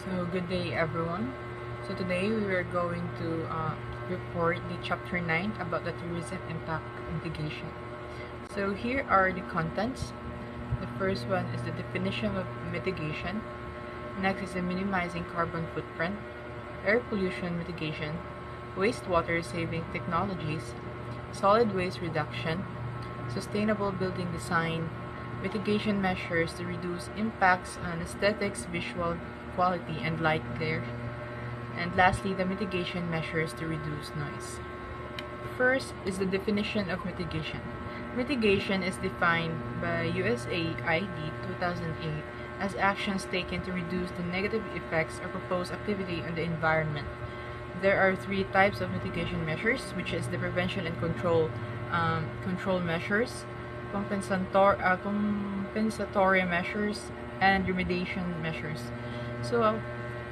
So good day everyone. So today we are going to report the chapter 9 about the tourism impact mitigation. So here are the contents. The first one is the definition of mitigation. Next is the minimizing carbon footprint, air pollution mitigation, wastewater saving technologies, solid waste reduction, sustainable building design, mitigation measures to reduce impacts on aesthetics, visual quality, and light glare, and lastly, the mitigation measures to reduce noise. First is the definition of mitigation. Mitigation is defined by USAID 2008 as actions taken to reduce the negative effects of proposed activity on the environment. There are three types of mitigation measures, which is the prevention and control measures, compensatory measures, and remediation measures. So,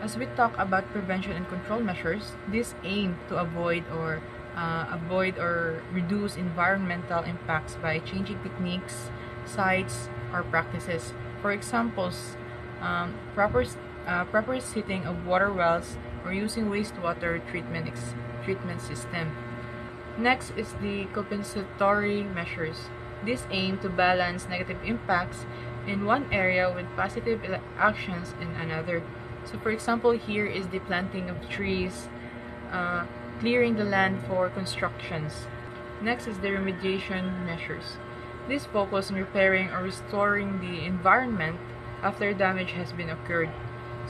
as we talk about prevention and control measures, these aim to avoid or reduce environmental impacts by changing techniques, sites, or practices. For examples, proper setting of water wells or using wastewater treatment system. Next is the compensatory measures. These aim to balance negative impacts in one area with positive actions in another. So, for example, here is the planting of trees, clearing the land for constructions. Next is the remediation measures. These focus on repairing or restoring the environment after damage has been occurred.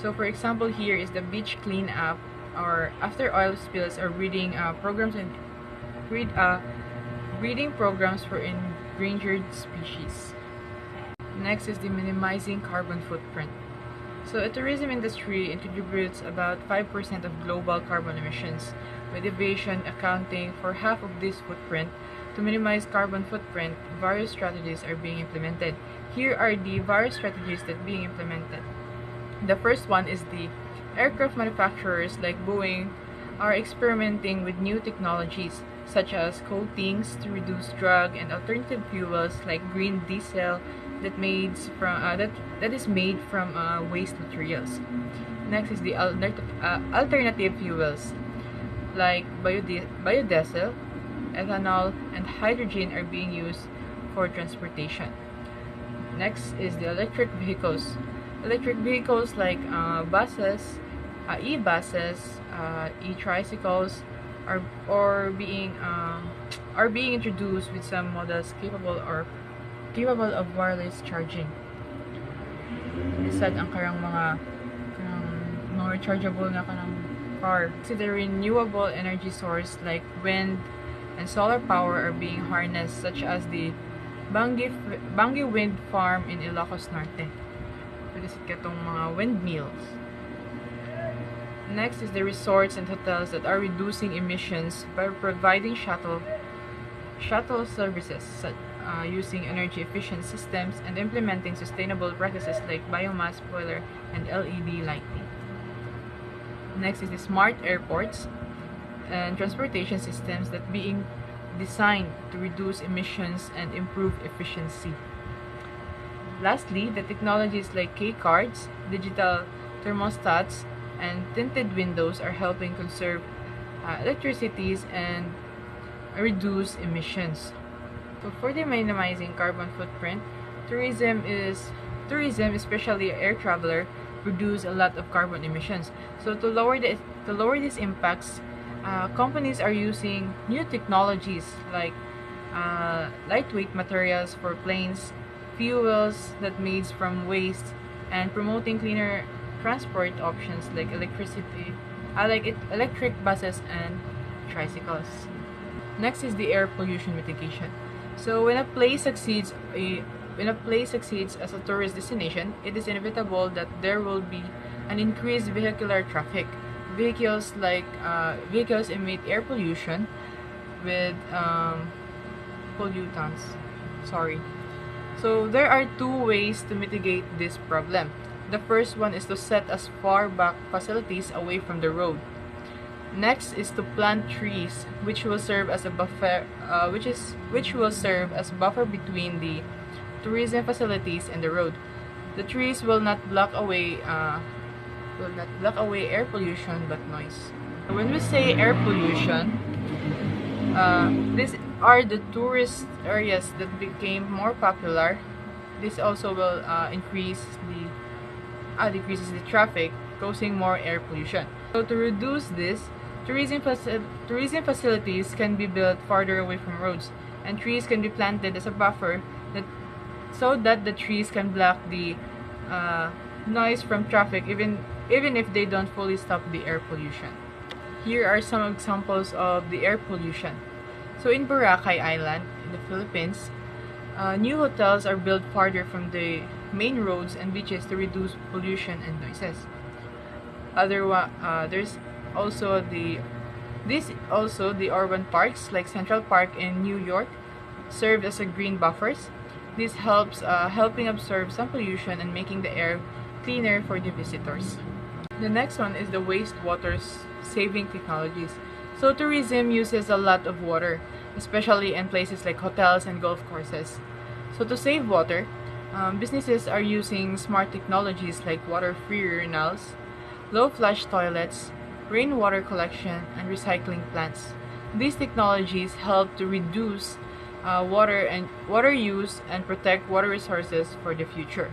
So, for example, here is the beach cleanup or after oil spills or breeding programs for endangered species. Next is the minimizing carbon footprint. So the tourism industry contributes about 5% of global carbon emissions, with aviation accounting for half of this footprint. To minimize carbon footprint, various strategies are being implemented. Here are the various strategies that are being implemented. The first one is the aircraft manufacturers like Boeing are experimenting with new technologies such as coatings to reduce drag and alternative fuels like green diesel that is made from waste materials. Next is the alternative fuels like biodiesel, ethanol, and hydrogen are being used for transportation. Next is the electric vehicles. Electric vehicles like buses, e-buses, e-tricycles are being introduced with some models capable of wireless charging. Lisad ang mga rechargeable na kanang car. So the renewable energy source like wind and solar power are being harnessed, such as the Bangi Wind Farm in Ilocos Norte. Pwede katong mga windmills. Next is the resorts and hotels that are reducing emissions by providing shuttle services, using energy efficient systems and implementing sustainable practices like biomass boiler and LED lighting. Next is the smart airports and transportation systems that being designed to reduce emissions and improve efficiency. Lastly, the technologies like K-cards, digital thermostats, and tinted windows are helping conserve electricity and reduce emissions. So for the minimizing carbon footprint, tourism, especially air traveler, produce a lot of carbon emissions. So to lower these impacts, companies are using new technologies like lightweight materials for planes, fuels that made from waste, and promoting cleaner transport options like electric buses and tricycles. Next is the air pollution mitigation. So when a place succeeds as a tourist destination, it is inevitable that there will be an increased vehicular traffic. Vehicles emit air pollution with pollutants. Sorry. So there are two ways to mitigate this problem. The first one is to set as far back facilities away from the road. Next is to plant trees, which will serve as a buffer, between the tourism facilities and the road. The trees will not block away will not block away air pollution but noise. When we say air pollution, these are the tourist areas that became more popular. This also will decreases the traffic, causing more air pollution. So to reduce this, tourism facilities can be built farther away from roads, and trees can be planted as a buffer so that the trees can block the noise from traffic, even if they don't fully stop the air pollution. Here are some examples of the air pollution. So in Boracay Island, in the Philippines, new hotels are built farther from the main roads and beaches to reduce pollution and noises. There's also the urban parks like Central Park in New York serve as a green buffers. This helps helping absorb some pollution and making the air cleaner for the visitors. The next one is the wastewater saving technologies. So tourism uses a lot of water, especially in places like hotels and golf courses. So to save water, businesses are using smart technologies like water-free urinals, low flush toilets, rainwater collection, and recycling plants. These technologies help to reduce water use and protect water resources for the future.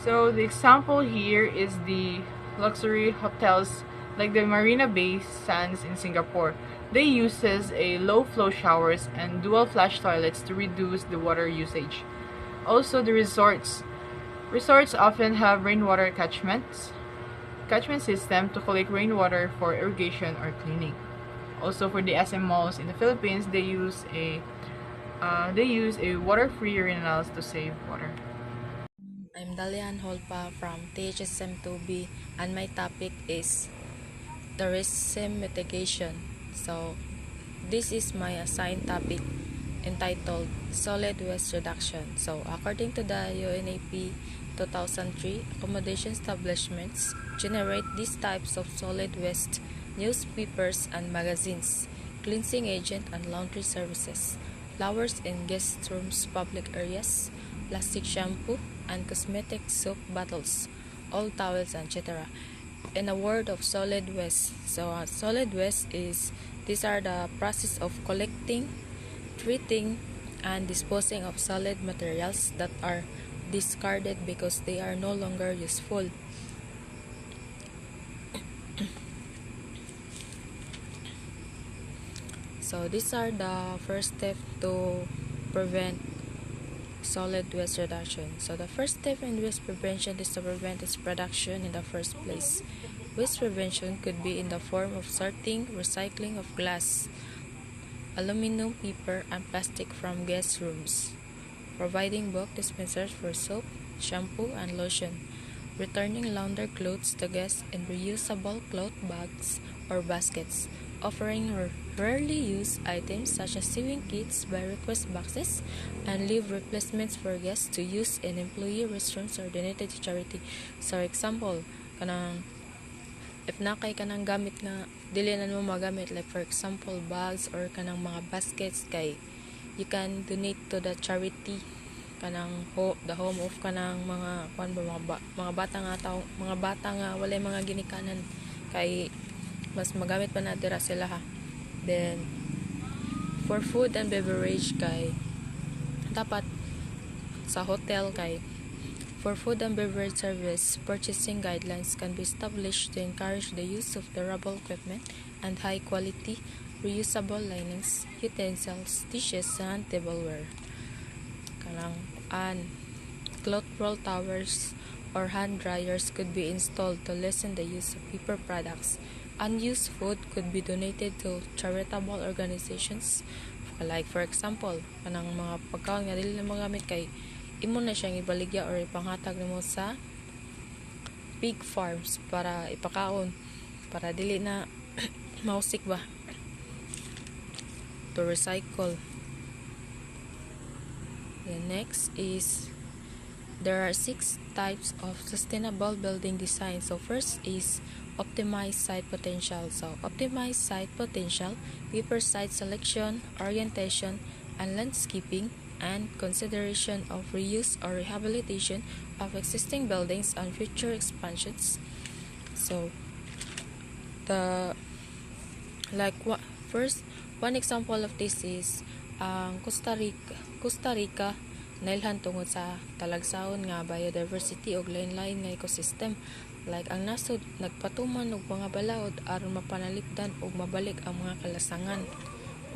So the example here is the luxury hotels like the Marina Bay Sands in Singapore. They uses a low flow showers and dual flush toilets to reduce the water usage. Also the resorts often have rainwater catchment system to collect rainwater for irrigation or cleaning. Also for the SM malls in the Philippines, they use a water-free urinals to save water. I'm Dalian Holpa from THSM2B, and my topic is tourism mitigation. So this is my assigned topic entitled solid waste reduction. So according to the UNEP 2003, accommodation establishments generate these types of solid waste: newspapers and magazines, cleansing agent and laundry services, flowers in guest rooms, public areas, plastic shampoo and cosmetic soap bottles, old towels, etc. In a word of solid waste, solid waste these are the process of collecting, treating, and disposing of solid materials that are discarded because they are no longer useful. So these are the first step to prevent solid waste reduction. So the first step in waste prevention is to prevent its production in the first place. Waste prevention could be in the form of sorting, recycling of glass, aluminum, paper, and plastic from guest rooms, providing bulk dispensers for soap, shampoo, and lotion, returning laundered clothes to guests in reusable cloth bags or baskets, offering rarely used items such as sewing kits by request boxes, and leave replacements for guests to use in employee restrooms or donated to charity. So example, if na kay kanang gamit nga dili na mo magamit, like for example bags or kanang mga baskets, kay you can donate to the charity, kanang the home of kanang mga mga bata nga walay mga ginikanan, kay mas magamit pa na dira sila ha. Then for food and beverage, kay dapat sa hotel, kay for food and beverage service, purchasing guidelines can be established to encourage the use of durable equipment and high quality reusable linens, utensils, dishes, and tableware. And cloth roll towers or hand dryers could be installed to lessen the use of paper products. Unused food could be donated to charitable organizations, like for example, kanang mga pagkaon nga dili na magamit, kay imo na siyang ibaligya or ipanghatag nimo sa pig farms para ipakaon, para dili na mausik ba. To recycle. The next is there are 6 types of sustainable building design. So first is optimize site potential. So optimize site potential, paper site selection, orientation, and landscaping and consideration of reuse or rehabilitation of existing buildings and future expansions. So the first one example of this is Costa Rica nailhan tungod sa talagsaon nga biodiversity og lain-lain nga ecosystem. Like ang nasod nagpatuman og mga balaod aron mapanalipdan og mabalik ang mga kalasangan.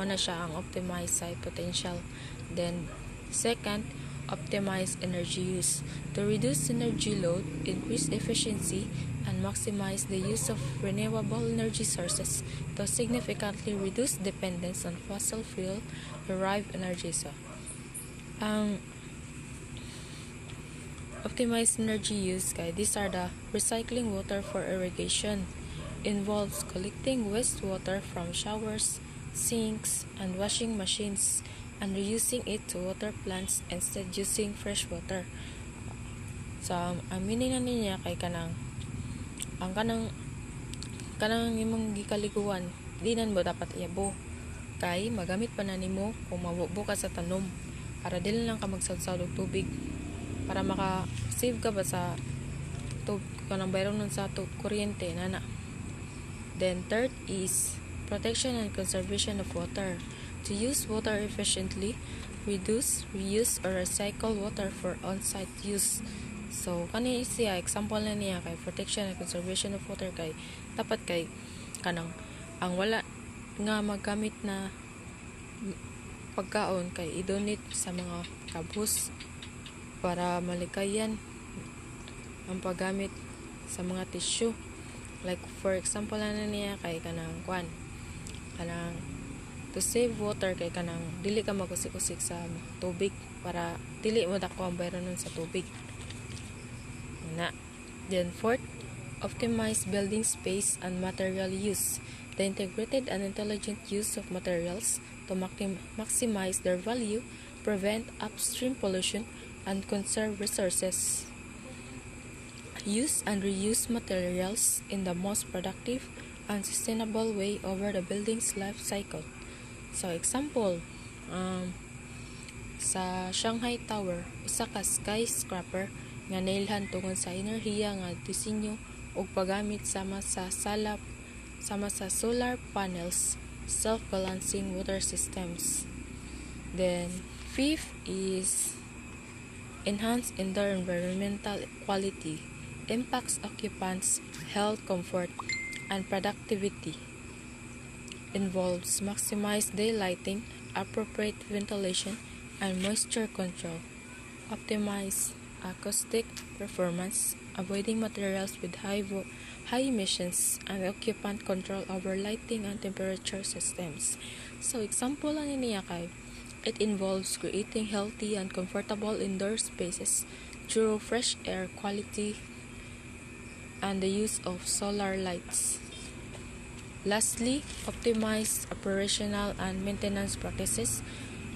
Una siya ang optimize site potential. Then second, optimize energy use. To reduce energy load, increase efficiency, and maximize the use of renewable energy sources to significantly reduce dependence on fossil fuel derived energy. So, ang optimized energy use, these are the recycling water for irrigation. Involves collecting wastewater from showers, sinks, and washing machines and reusing it to water plants instead using fresh water. So, ang meaning na niya kay kanang imong gikaliguan, dinan mo dapat iyabo. Kay magamit pa na nimo kung mabubo ka sa tanom para dili lang ka magsawsaw og tubig para maka-save ka ba sa kanang bayron nun sa kuryente nana. Then third is protection and conservation of water. To use water efficiently, reduce, reuse, or recycle water for on-site use. So kani siya example na niya kay protection and conservation of water kay dapat kay kanang ang wala nga magamit na pagkaon kay i-donate sa mga kabus para malikayan ang paggamit sa mga tissue. Like for example na niya kay kanang to save water kay kanang dili ka magusik-usik sa tubig para dili mo dako ang bayron nun sa tubig na. Then fourth, optimize building space and material use. The integrated and intelligent use of materials to maximize their value, prevent upstream pollution, and conserve resources. Use and reuse materials in the most productive and sustainable way over the building's life cycle. So example, sa Shanghai Tower, usa ka skyscraper nga nailhan tungod sa enerhiya nga disenyo ug paggamit sama sa solar panels, self-balancing water systems. Then fifth is enhance indoor environmental quality, impacts occupants' health, comfort, and productivity. Involves maximized daylighting, appropriate ventilation, and moisture control. Optimize acoustic performance, avoiding materials with high emissions, and occupant control over lighting and temperature systems. So example lang niya kay it involves creating healthy and comfortable indoor spaces through fresh air quality and the use of solar lights. Lastly, optimize operational and maintenance practices,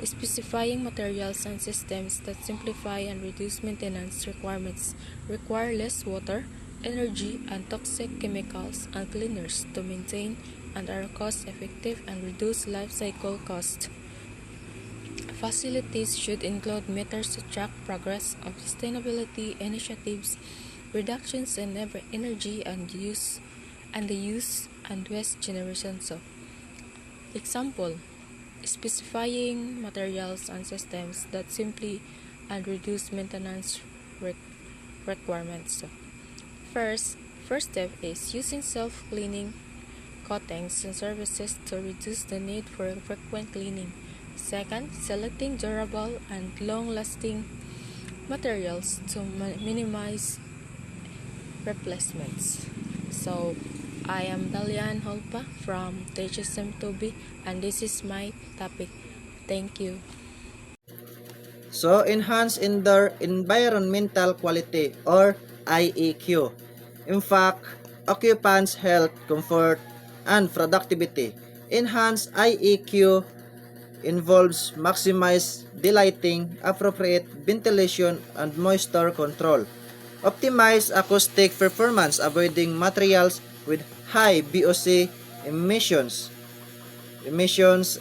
specifying materials and systems that simplify and reduce maintenance requirements, require less water, energy, and toxic chemicals and cleaners to maintain, and are cost-effective and reduce life cycle cost. Facilities should include meters to track progress of sustainability initiatives, reductions in energy and the use and waste generation. So, example, specifying materials and systems that simply and reduce maintenance requirements. So, first step is using self-cleaning coatings and services to reduce the need for frequent cleaning. Second, selecting durable and long-lasting materials to minimize replacements. So, I am Dalian Holpa from THSM2B and this is my topic. Thank you. So, enhance indoor environmental quality or IEQ. In fact, occupants' health, comfort, and productivity. Enhance IEQ involves maximize daylighting, appropriate ventilation, and moisture control. Optimize acoustic performance, avoiding materials with high VOC emissions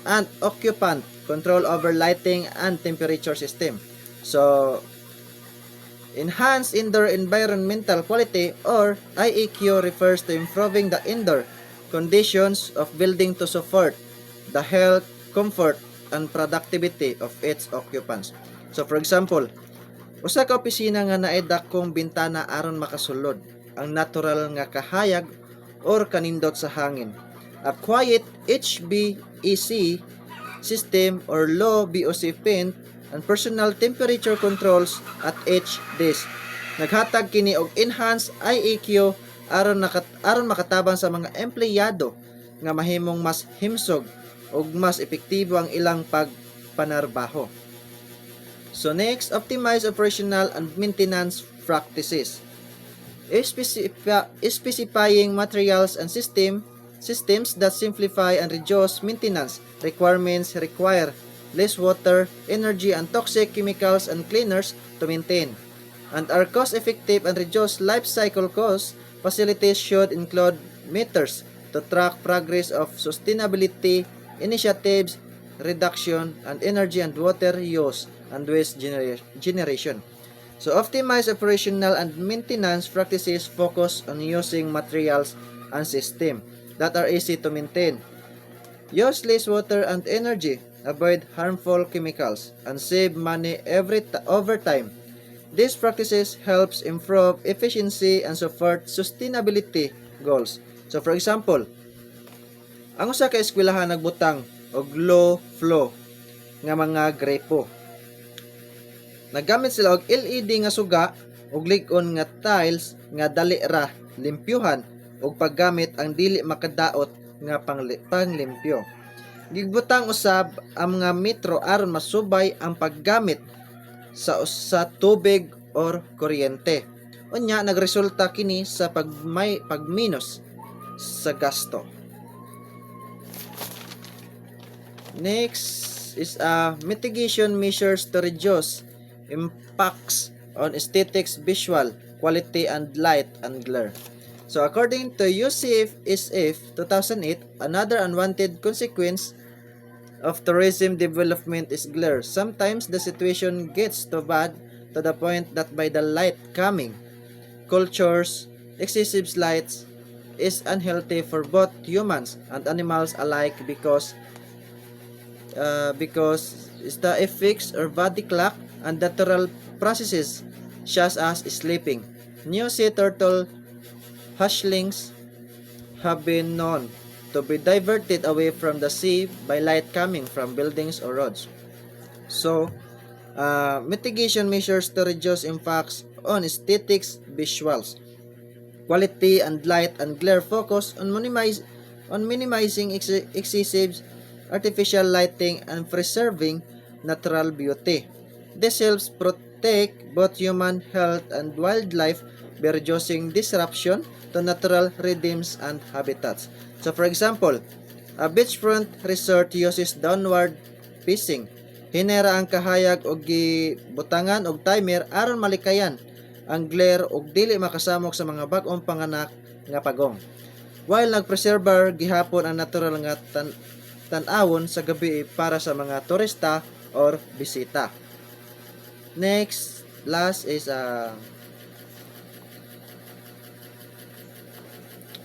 and occupant control over lighting and temperature system. So, enhanced indoor environmental quality or IEQ refers to improving the indoor conditions of building to support the health, comfort, and productivity of its occupants. So for example, usa ka opisina nga naay dakong bintana aron makasulod ang natural nga kahayag or kanindot sa hangin. A quiet HVAC system or low VOC vent and personal temperature controls at each desk. Naghatag kini og enhanced IEQ aron makatabang sa mga empleyado nga mahimong mas himsog ug mas epektibo ang ilang pagpanarbaho. So next, optimize operational and maintenance practices. Specifying materials and systems that simplify and reduce maintenance requirements require less water, energy, and toxic chemicals and cleaners to maintain, and are cost-effective and reduce life cycle costs. Facilities should include meters to track progress of sustainability initiatives, reduction, and energy and water use, and waste generation. So, optimize operational and maintenance practices focus on using materials and systems that are easy to maintain. Use less water and energy, avoid harmful chemicals, and save money over time. These practices helps improve efficiency and support sustainability goals. So for example, ang usa ka eskwelahan nagbutang og low flow nga mga grepo. Naggamit sila og LED nga suga ug lig-on nga tiles nga dali ra limpyuhan ug paggamit ang dili makadaot nga panglimpyo. Gigbutang usab ang mga metro aron masubay ang paggamit sa tubig or kuryente. Unya nagresulta kini sa pagminos sa gasto. Next is mitigation measures to reduce impacts on aesthetics, visual quality, and light and glare. So according to UCSF 2008, another unwanted consequence of tourism development is glare. Sometimes the situation gets too bad to the point that by the light coming cultures, excessive lights is unhealthy for both humans and animals alike because the effects or body clock and natural processes such as sleeping. New sea turtle hatchlings have been known to be diverted away from the sea by light coming from buildings or roads. So, mitigation measures to reduce impacts on aesthetics, visuals, quality, and light and glare focus on minimizing excessive artificial lighting and preserving natural beauty. This helps protect both human health and wildlife by reducing disruption to natural rhythms and habitats. So for example, a beachfront resort uses downward facing. Hinera ang kahayag og gibutangan og timer aron malikayan ang glare og dili makasamok sa mga bag-ong panganak nga pagong. While nagpreserbar gihapon ang natural nga tan-awon sa gabi para sa mga turista or bisita. Next, last is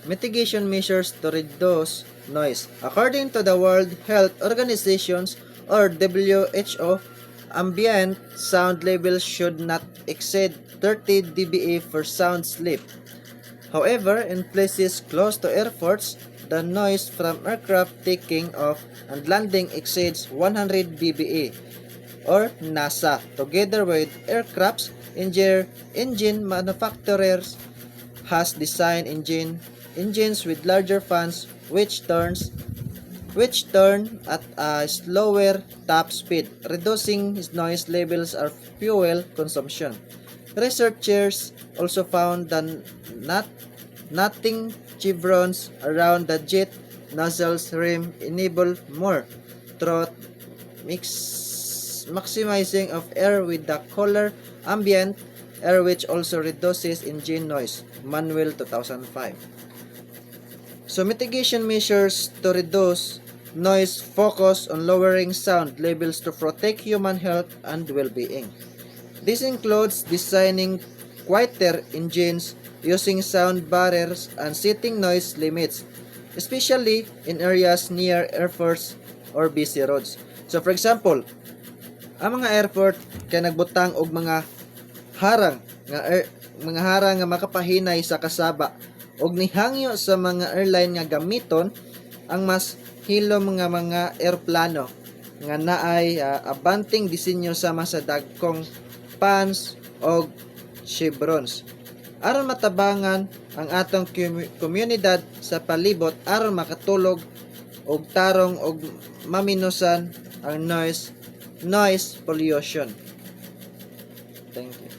mitigation measures to reduce noise. According to the World Health Organization or WHO, ambient sound levels should not exceed 30 dBA for sound sleep. However, in places close to airports, the noise from aircraft taking off and landing exceeds 100 dBA, or NASA, together with aircraft's engine manufacturers has designed engines with larger fans which turn at a slower top speed, reducing noise levels or fuel consumption. Researchers also found that knotting chevrons around the jet nozzle's rim enable more through maximizing of air with the cooler ambient air, which also reduces engine noise. Manuel 2005. So mitigation measures to reduce noise focus on lowering sound levels to protect human health and well-being. This includes designing quieter engines, using sound barriers, and setting noise limits, especially in areas near airports or busy roads. So for example, ang mga airport kay nagbutang og mga harang nga makapahinay sa kasaba og nihangyo sa mga airline nga gamiton ang mas hilom nga mga eroplano nga naay abanting disenyo sama sa dagkong fans og chevrons aron matabangan ang atong komunidad sa palibot aron makatulog og tarong og maminusan ang noise pollution. Thank you.